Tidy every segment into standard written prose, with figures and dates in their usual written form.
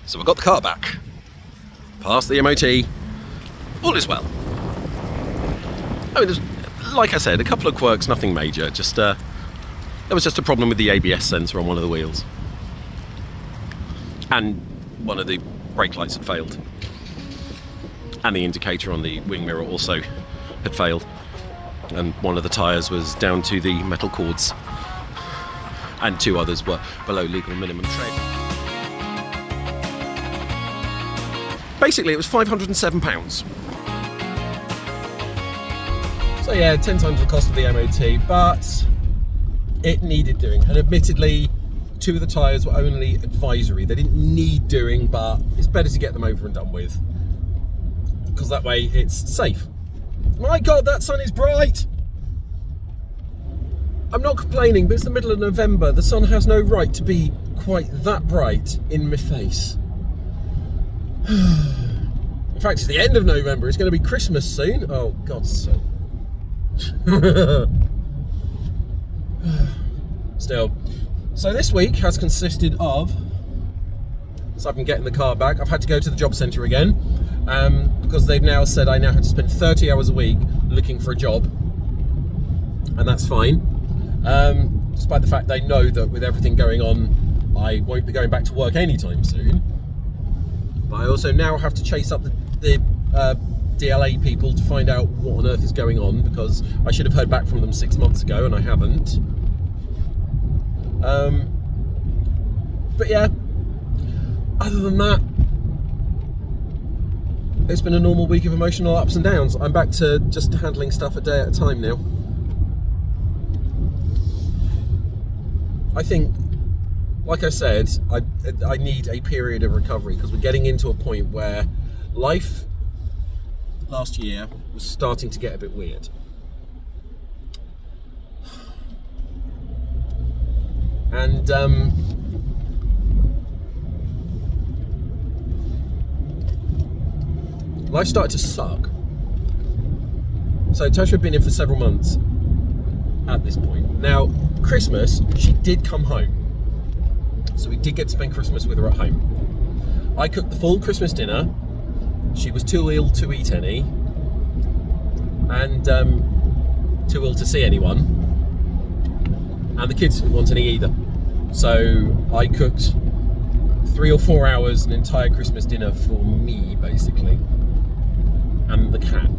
So I got the car back, passed the MOT, all is well. I mean, like I said, a couple of quirks, nothing major, just there was just a problem with the ABS sensor on one of the wheels. And one of the brake lights had failed. And the indicator on the wing mirror also had failed. And one of the tyres was down to the metal cords. And 2 others were below legal minimum tread. Basically, it was £507. So yeah, 10 times the cost of the MOT, but it needed doing. And admittedly, 2 of the tyres were only advisory. They didn't need doing, but it's better to get them over and done with, because that way it's safe. My God, that sun is bright! I'm not complaining, but it's the middle of November. The sun has no right to be quite that bright in my face. In fact, it's the end of November. It's going to be Christmas soon. Oh, God's sake. Still. So this week has consisted of, so I've been getting the car back. I've had to go to the job centre again because they've now said I now have to spend 30 hours a week looking for a job. And that's fine. Despite the fact they know that with everything going on, I won't be going back to work anytime soon. But I also now have to chase up the DLA people to find out what on earth is going on, because I should have heard back from them 6 months ago and I haven't. But yeah, other than that, it's been a normal week of emotional ups and downs. I'm back to just handling stuff a day at a time now. I think, like I said, I need a period of recovery, because we're getting into a point where life last year was starting to get a bit weird. And life started to suck. So Tasha had been in for several months at this point. Now, Christmas, she did come home. So we did get to spend Christmas with her at home. I cooked the full Christmas dinner. She was too ill to eat any. And too ill to see anyone. And the kids didn't want any either. So I cooked 3 or 4 hours, an entire Christmas dinner for me, basically. And the cat.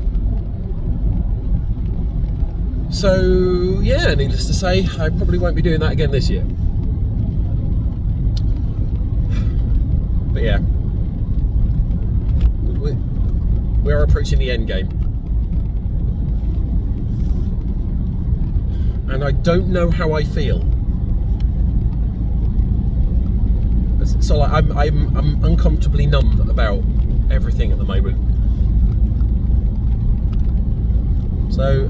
So, yeah, needless to say, I probably won't be doing that again this year. But yeah, we are approaching the end game. And I don't know how I feel. So like, I'm uncomfortably numb about everything at the moment. So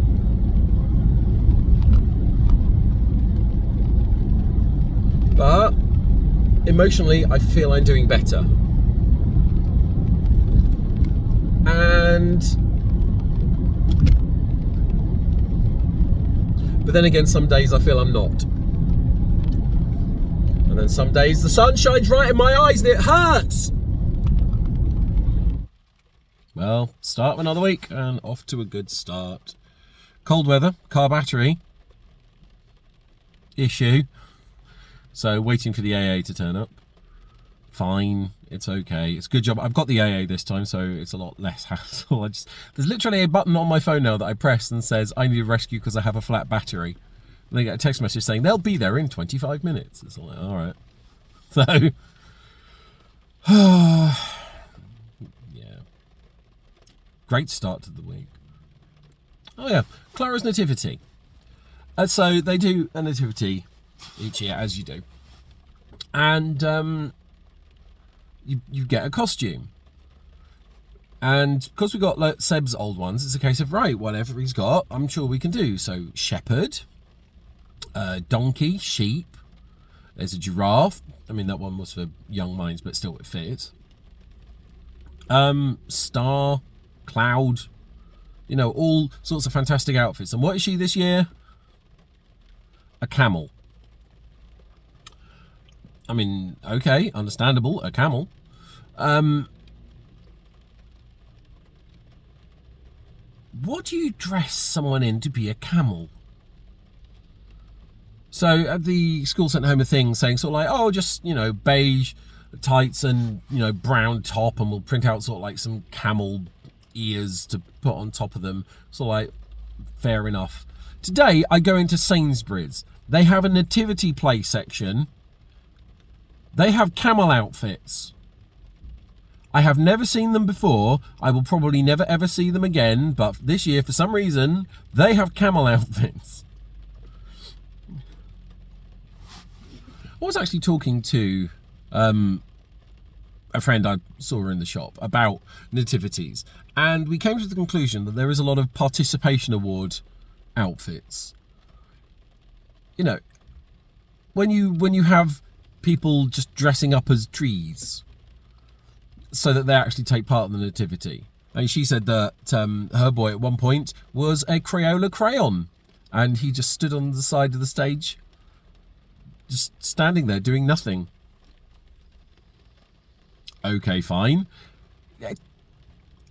but emotionally, I feel I'm doing better. But then again, some days I feel I'm not. And then some days the sun shines right in my eyes and it hurts. Well, start of another week and off to a good start. Cold weather, car battery issue. So waiting for the AA to turn up. Fine, it's okay. It's a good job. I've got the AA this time, so it's a lot less hassle. There's literally a button on my phone now that I press and says, I need a rescue because I have a flat battery. And they get a text message saying, they'll be there in 25 minutes. It's like, all right. So, yeah. Great start to the week. Oh yeah, Clara's Nativity. So they do a nativity each year, as you do. And you get a costume. And because we got like Seb's old ones, it's a case of, right, whatever he's got, I'm sure we can do. So shepherd, donkey, sheep, there's a giraffe. I mean, that one was for young minds, but still it fits. Star, cloud, you know, all sorts of fantastic outfits. And what is she this year? A camel. I mean, okay, understandable, a camel. What do you dress someone in to be a camel? So at the school sent home a thing saying sort of like, oh, just, beige tights and, brown top, and we'll print out sort of like some camel ears to put on top of them. So like, fair enough. Today I go into Sainsbury's. They have a nativity play section. They have camel outfits. I have never seen them before. I will probably never ever see them again, but this year for some reason they have camel outfits. I was actually talking to a friend I saw in the shop about nativities, and we came to the conclusion that there is a lot of participation award outfits. When you have people just dressing up as trees so that they actually take part in the nativity. And she said that her boy at one point was a Crayola crayon, and he just stood on the side of the stage, just standing there doing nothing. Okay, fine.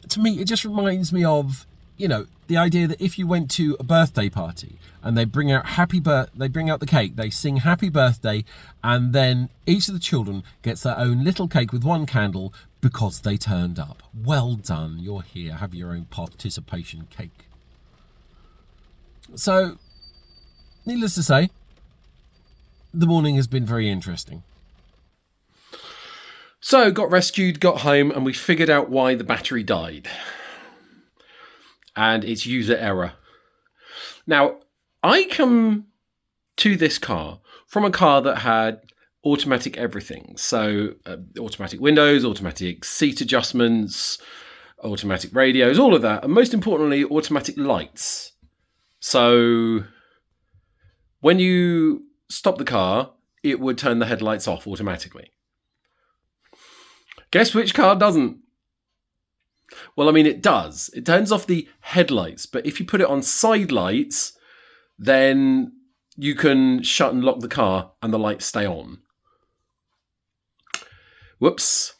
To me, it just reminds me of, the idea that if you went to a birthday party and they bring out the cake, they sing happy birthday, and then each of the children gets their own little cake with one candle because they turned up. Well done, you're here, have your own participation cake. So, needless to say, the morning has been very interesting. So, got rescued, got home, and we figured out why the battery died. And it's user error. Now, I come to this car from a car that had automatic everything. So, automatic windows, automatic seat adjustments, automatic radios, all of that. And most importantly, automatic lights. So, when you stop the car, it would turn the headlights off automatically. Guess which car doesn't? Well, I mean, it does. It turns off the headlights, but if you put it on side lights, then you can shut and lock the car and the lights stay on. Whoops.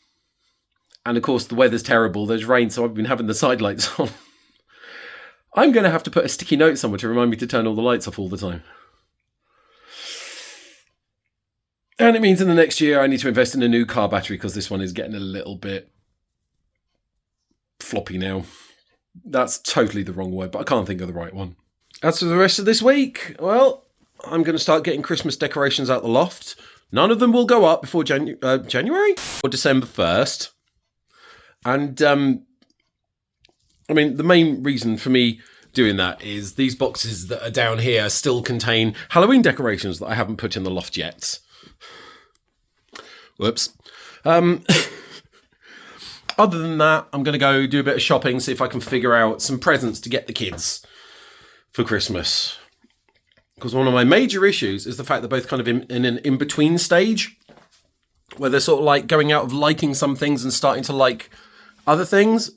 And of course, the weather's terrible. There's rain, so I've been having the side lights on. I'm going to have to put a sticky note somewhere to remind me to turn all the lights off all the time. And it means in the next year I need to invest in a new car battery because this one is getting a little bit floppy now. That's totally the wrong word, but I can't think of the right one. As for the rest of this week, well, I'm going to start getting Christmas decorations out the loft. None of them will go up before January or December 1st. And, I mean, the main reason for me doing that is these boxes that are down here still contain Halloween decorations that I haven't put in the loft yet. Whoops. Other than that, I'm going to go do a bit of shopping, see if I can figure out some presents to get the kids for Christmas. Because one of my major issues is the fact they're both kind of in an in-between stage, where they're sort of like going out of liking some things and starting to like other things,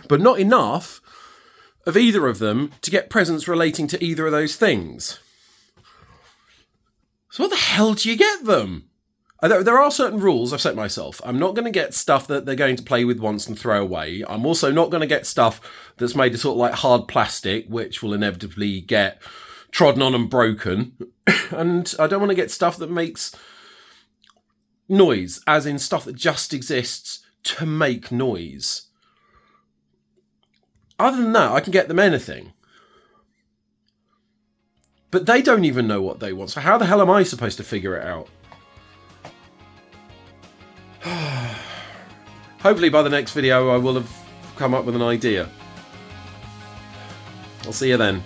but not enough of either of them to get presents relating to either of those things. So what the hell do you get them? There are certain rules I've set myself. I'm not going to get stuff that they're going to play with once and throw away. I'm also not going to get stuff that's made of sort of like hard plastic, which will inevitably get trodden on and broken. And I don't want to get stuff that makes noise, as in stuff that just exists to make noise. Other than that, I can get them anything. But they don't even know what they want. So how the hell am I supposed to figure it out? Hopefully by the next video I will have come up with an idea. I'll see you then.